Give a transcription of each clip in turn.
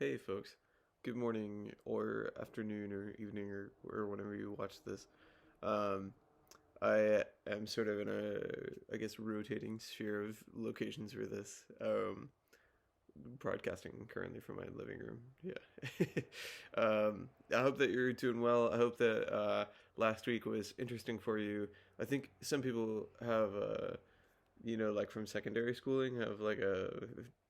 Hey folks, good morning or afternoon or evening or whenever you watch this. Um, I am sort of in I guess, rotating sphere of locations for this. Broadcasting currently from my living room. Yeah. I hope that you're doing well. I hope that last week was interesting for you. I think some people have, like from secondary schooling, have like a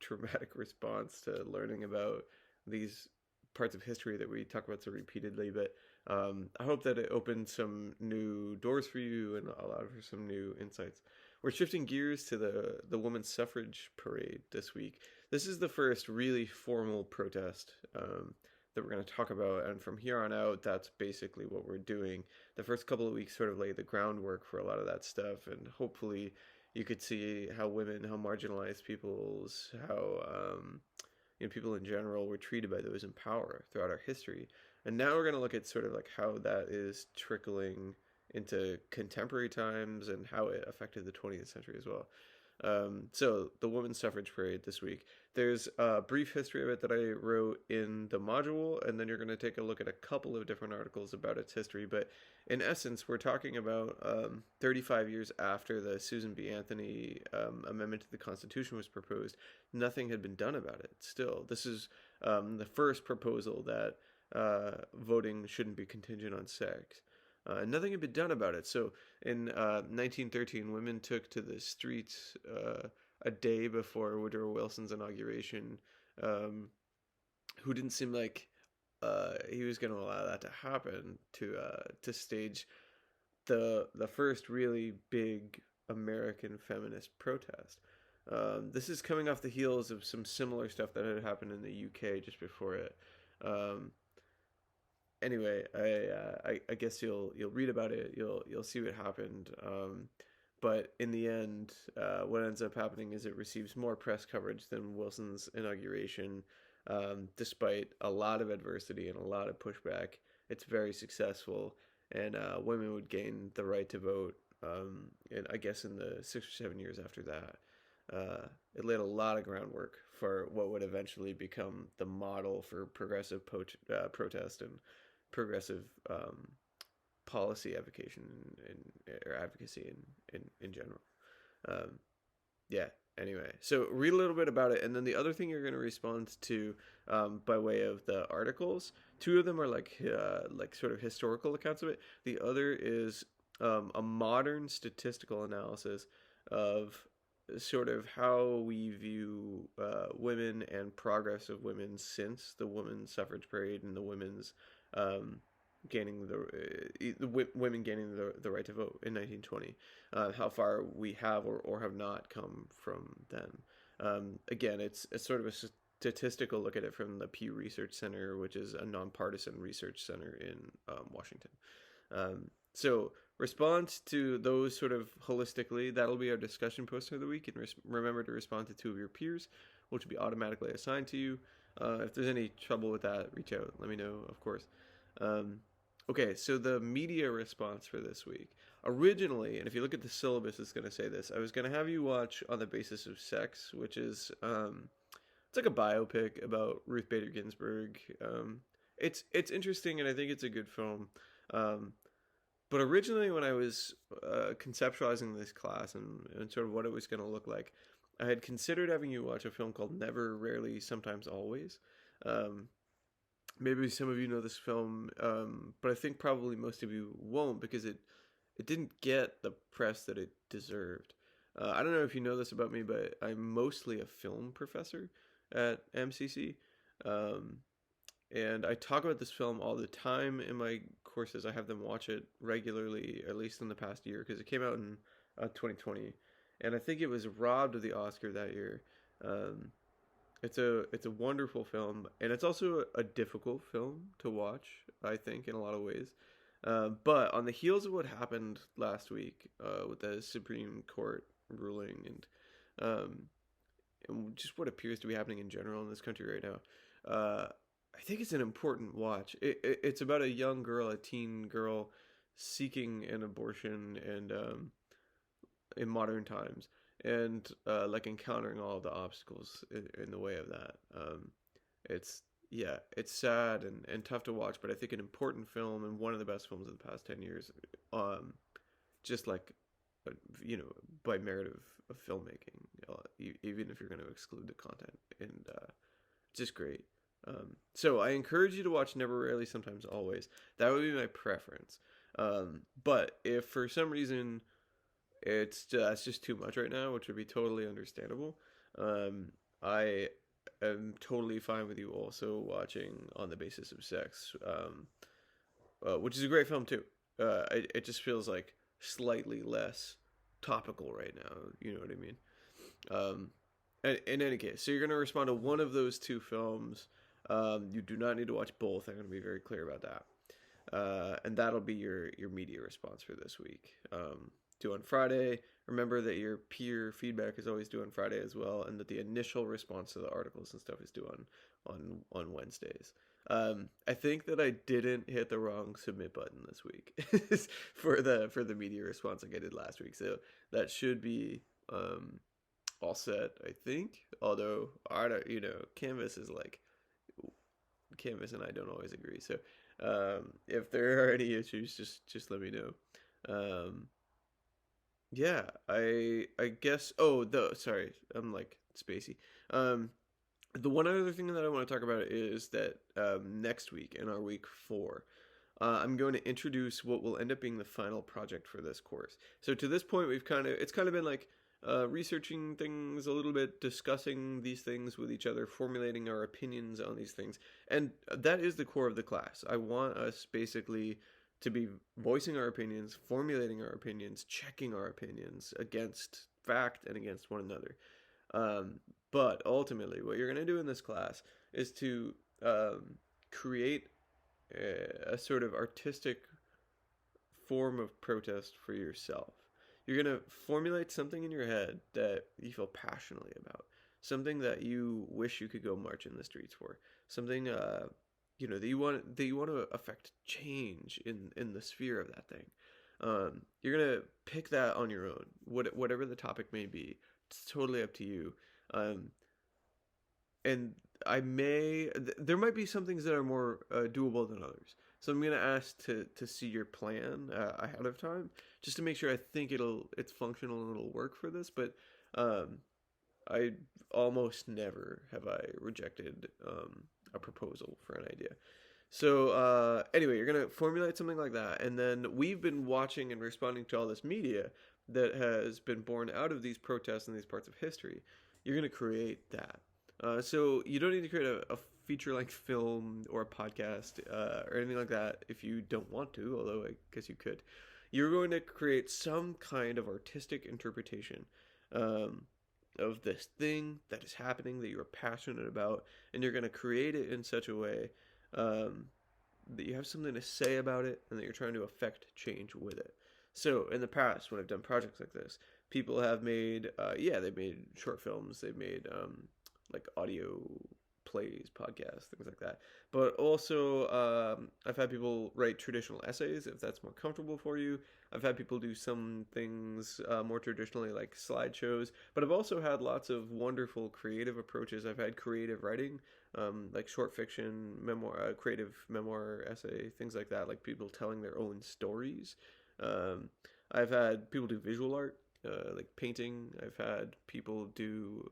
traumatic response to learning about these parts of history that we talk about so repeatedly. But I hope that it opened some new doors for you and allowed for some new insights. We're shifting gears to the women's suffrage parade this week. This is the first really formal protest that we're going to talk about, and from here on out, that's basically what we're doing. The first couple of weeks sort of laid the groundwork for a lot of that stuff, and hopefully you could see how women, how marginalized peoples, how people in general were treated by those in power throughout our history. And now we're going to look at sort of like how that is trickling into contemporary times and how it affected the 20th century as well. So the women's suffrage parade this week. There's a brief history of it that I wrote in the module, and then you're going to take a look at a couple of different articles about its history. But in essence, we're talking about 35 years after the Susan B. Anthony amendment to the Constitution was proposed. Nothing had been done about it. Still, this is the first proposal that voting shouldn't be contingent on sex. Nothing had been done about it. So in 1913, women took to the streets a day before Woodrow Wilson's inauguration, um, who didn't seem like he was going to allow that to happen, to stage the first really big American feminist protest. This is coming off the heels of some similar stuff that had happened in the UK just before it. Um, anyway, I guess you'll read about it. You'll see what happened. But in the end, what ends up happening is it receives more press coverage than Wilson's inauguration, despite a lot of adversity and a lot of pushback. It's very successful, and women would gain the right to vote. And I guess in the 6 or 7 years after that, it laid a lot of groundwork for what would eventually become the model for progressive protest and progressive policy advocation or advocacy in general. Um, yeah. Anyway, so read a little bit about it, and then the other thing you're going to respond to by way of the articles. Two of them are like sort of historical accounts of it. The other is a modern statistical analysis of sort of how we view women and progress of women since the women's suffrage parade and the women's um, gaining the women gaining the right to vote in 1920. How far we have or have not come from then. Again, it's sort of a statistical look at it from the Pew Research Center, which is a nonpartisan research center in Washington. So respond to those sort of holistically. That'll be our discussion post of the week. And remember to respond to two of your peers, which will be automatically assigned to you. If there's any trouble with that, reach out. Let me know, of course. Okay, so the media response for this week. Originally, and if you look at the syllabus, it's going to say this. I was going to have you watch On the Basis of Sex, which is it's like a biopic about Ruth Bader Ginsburg. It's interesting, and I think it's a good film. But originally, when I was conceptualizing this class and sort of what it was going to look like, I had considered having you watch a film called Never, Rarely, Sometimes, Always. Um, Maybe some of you know this film, but I think probably most of you won't because it didn't get the press that it deserved. I don't know if you know this about me, but I'm mostly a film professor at MCC. Um, and I talk about this film all the time in my courses. I have them watch it regularly, at least in the past year, because it came out in 2020, and I think it was robbed of the Oscar that year. Um, it's a wonderful film, and it's also a difficult film to watch, I think, in a lot of ways. But on the heels of what happened last week with the Supreme Court ruling um, and just what appears to be happening in general in this country right now, I think it's an important watch. It's about a young girl, a teen girl, seeking an abortion and in modern times, and like encountering all the obstacles in the way of that. It's yeah, it's sad and tough to watch, but I think an important film and one of the best films of the past 10 years. Um, just like, uh, you know, by merit of filmmaking, even if you're going to exclude the content, and just great. So I encourage you to watch Never, Rarely, Sometimes, Always. That would be my preference. But if for some reason that's just too much right now, which would be totally understandable, um, I am totally fine with you also watching On the Basis of Sex, which is a great film too. It just feels like slightly less topical right now. You know what I mean? Um, in any case, so you're going to respond to one of those two films. You do not need to watch both. I'm going to be very clear about that. And that'll be your media response for this week. Due on Friday. Remember that your peer feedback is always due on Friday as well, and that the initial response to the articles and stuff is due on Wednesdays. I think that I didn't hit the wrong submit button this week for the media response like I did last week. So that should be all set, I think. Although I don't, Canvas is like Canvas and I don't always agree. So if there are any issues, just let me know. Um, yeah, I guess. Oh, sorry, I'm like spacey. Um, the one other thing that I want to talk about is that next week in our week 4, I'm going to introduce what will end up being the final project for this course. So to this point, it's kind of been like researching things a little bit, discussing these things with each other, formulating our opinions on these things, and that is the core of the class. I want us basically to be voicing our opinions, formulating our opinions, checking our opinions against fact and against one another. Um, but ultimately, what you're going to do in this class is to create a sort of artistic form of protest for yourself. You're going to formulate something in your head that you feel passionately about, something that you wish you could go march in the streets for, something that you want to affect change in the sphere of that thing. You're gonna pick that on your own, whatever the topic may be. It's totally up to you. Um, and there might be some things that are more doable than others. So I'm gonna ask to see your plan ahead of time, just to make sure I think it's functional and it'll work for this. But um, I almost never have I rejected a proposal for an idea. So anyway, you're gonna formulate something like that, and then we've been watching and responding to all this media that has been born out of these protests and these parts of history. You're gonna create that. So you don't need to create a feature-length film or a podcast or anything like that if you don't want to, although I guess you could. You're going to create some kind of artistic interpretation um, of this thing that is happening that you're passionate about, and you're going to create it in such a way um, that you have something to say about it and that you're trying to affect change with it. So in the past, when I've done projects like this, people have made, they've made short films, they've made like audio plays, podcasts, things like that. But also, I've had people write traditional essays if that's more comfortable for you. I've had people do some things more traditionally, like slideshows. But I've also had lots of wonderful creative approaches. I've had creative writing, like short fiction, memoir, creative memoir, essay, things like that, like people telling their own stories. Um, I've had people do visual art, like painting. I've had people do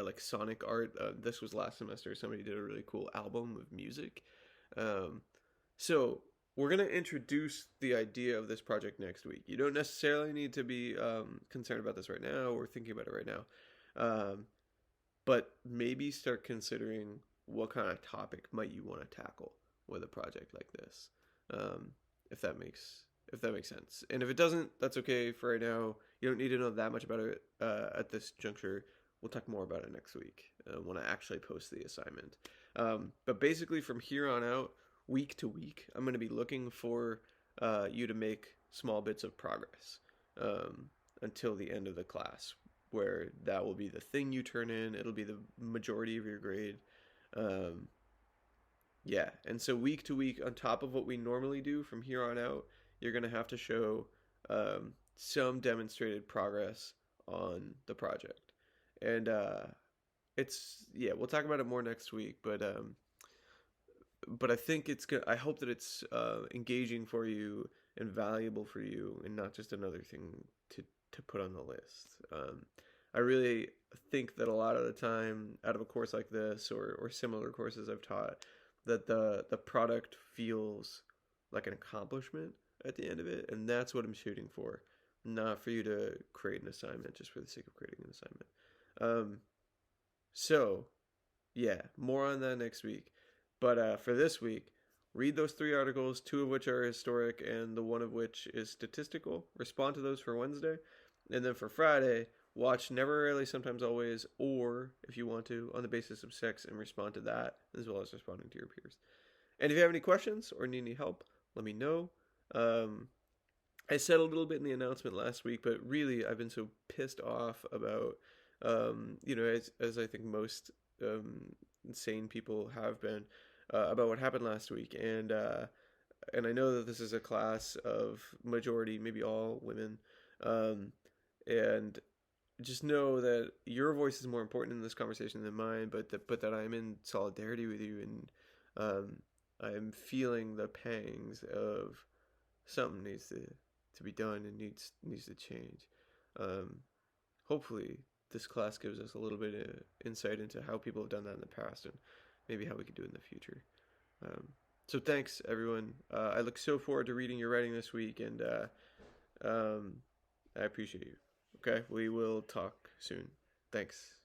like sonic art. This was last semester. Somebody did a really cool album of music. Um, so we're gonna introduce the idea of this project next week. You don't necessarily need to be concerned about this right now or thinking about it right now, but maybe start considering what kind of topic might you want to tackle with a project like this, um, if that makes sense. And if it doesn't, that's okay for right now. You don't need to know that much about it at this juncture. We'll talk more about it next week when I actually post the assignment. But basically, from here on out, week to week, I'm going to be looking for you to make small bits of progress until the end of the class, where that will be the thing you turn in. It'll be the majority of your grade. Um, yeah, and so week to week, on top of what we normally do from here on out, you're going to have to show some demonstrated progress on the project. And it's yeah, we'll talk about it more next week, but I think it's good. I hope that it's engaging for you and valuable for you, and not just another thing to put on the list. I really think that a lot of the time, out of a course like this or similar courses I've taught, that the product feels like an accomplishment at the end of it, and that's what I'm shooting for. Not for you to create an assignment just for the sake of creating an assignment. Um, so yeah, more on that next week. But for this week, read those three articles, two of which are historic and the one of which is statistical. Respond to those for Wednesday. And then for Friday, watch Never, Rarely, Sometimes, Always, or if you want to, On the Basis of Sex, and respond to that, as well as responding to your peers. And if you have any questions or need any help, let me know. Um, I said a little bit in the announcement last week, but really I've been so pissed off about, as I think most insane people have been, about what happened last week. And I know that this is a class of majority, maybe all women, um, and just know that your voice is more important in this conversation than mine, but that I'm in solidarity with you, and I'm feeling the pangs of something needs to be done and needs to change. Um, Hopefully, this class gives us a little bit of insight into how people have done that in the past and maybe how we could do it in the future. Um, so thanks everyone. I look so forward to reading your writing this week, and I appreciate you. Okay, we will talk soon. Thanks.